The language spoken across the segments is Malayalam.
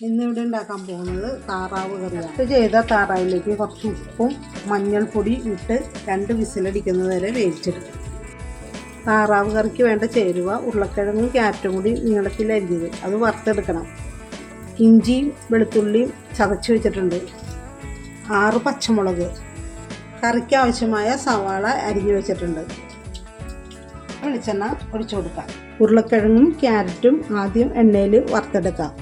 ഇന്നിവിടെ ഉണ്ടാക്കാൻ പോകുന്നത് താറാവ് കറിയാണ്. ഇത് ചെയ്ത താറാവിലേക്ക് കുറച്ച് ഉപ്പും മഞ്ഞൾപ്പൊടി ഇട്ട് 2 വിസിലടിക്കുന്നത് വരെ വേവിച്ചെടുക്കും. താറാവ് കറിക്ക് വേണ്ട ചേരുവ ഉരുളക്കിഴങ്ങും ക്യാരറ്റും കൂടി നീളത്തിൽ അരിഞ്ഞത്, അത് വറുത്തെടുക്കണം. ഇഞ്ചിയും വെളുത്തുള്ളിയും ചതച്ച് വെച്ചിട്ടുണ്ട്. 6 പച്ചമുളക്, കറിക്ക് ആവശ്യമായ സവാള അരിഞ്ഞു വെച്ചിട്ടുണ്ട്. വെളിച്ചെണ്ണ ഒഴിച്ചു കൊടുക്കാം. ഉരുളക്കിഴങ്ങും ക്യാരറ്റും ആദ്യം എണ്ണയിൽ വറുത്തെടുക്കാം.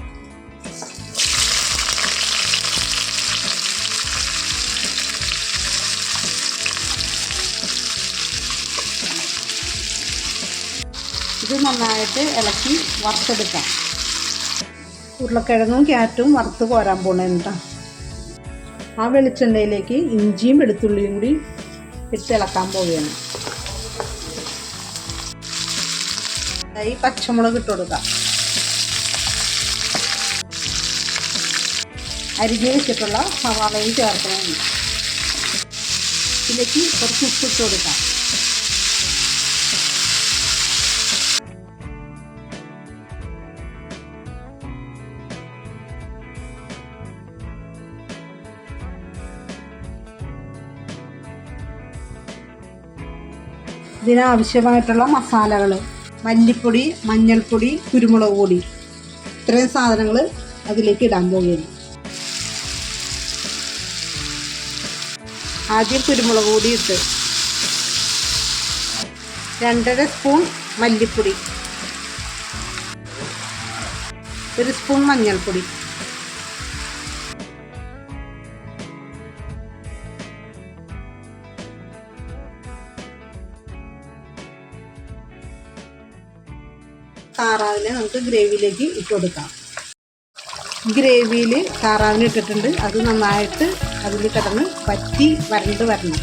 ഇത് നന്നായിട്ട് ഇളക്കി വറുത്തെടുക്കാം. ഉരുളക്കിഴങ്ങും ക്യാരറ്റും വറുത്ത് കോരാൻ പോണേട്ടാ. ആ വെളിച്ചെണ്ണയിലേക്ക് ഇഞ്ചിയും വെളുത്തുള്ളിയും കൂടി ഇട്ട് ഇളക്കാൻ പോവുകയാണ്. ഈ പച്ചമുളക് ഇട്ട് കൊടുക്കാം. അരിഞ്ഞ് വെച്ചിട്ടുള്ള സവാളയും ചേർക്കണം. ഇതിലേക്ക് കുറച്ച് ഉപ്പ് ഇട്ട് കൊടുക്കാം. ഇതിനാവശ്യമായിട്ടുള്ള മസാലകൾ: മല്ലിപ്പൊടി, മഞ്ഞൾപ്പൊടി, കുരുമുളക് പൊടി, ഇത്രയും സാധനങ്ങൾ അതിലേക്ക് ഇടാൻ പോകുകയാണ്. ആദ്യം കുരുമുളക് പൊടി ഇട്ട് 2.5 സ്പൂൺ മല്ലിപ്പൊടി, 1 സ്പൂൺ മഞ്ഞൾപ്പൊടി, താറാവിനെ നമുക്ക് ഗ്രേവിയിലേക്ക് ഇട്ട് കൊടുക്കാം. ഗ്രേവിയിൽ താറാവിനെ ഇട്ടിട്ടുണ്ട്. അത് നന്നായിട്ട് അതിൽ കിടന്ന് വറ്റി വരണ്ട് വരണം.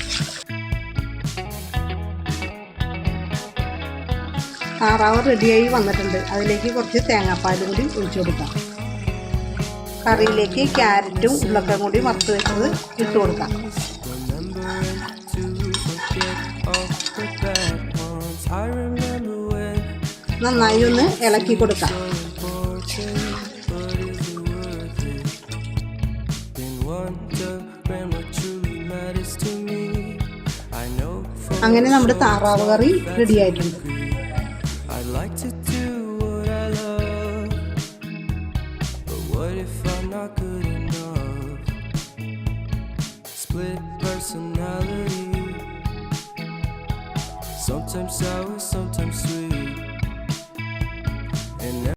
താറാവ് റെഡിയായി വന്നിട്ടുണ്ട്. അതിലേക്ക് കുറച്ച് തേങ്ങാപ്പാലും കൂടി ഒഴിച്ചു കൊടുക്കാം. കറിയിലേക്ക് ക്യാരറ്റും ഉരുളക്കിഴങ്ങും കൂടി വറുത്ത് വെച്ചത് ഇട്ട് കൊടുക്കാം. നന്നായി ഒന്ന് ഇളക്കി കൊടുക്കാം. അങ്ങനെ നമ്മുടെ താറാവ് കറി റെഡി ആയിട്ടുണ്ട്. Sometimes sour, sometimes sweet.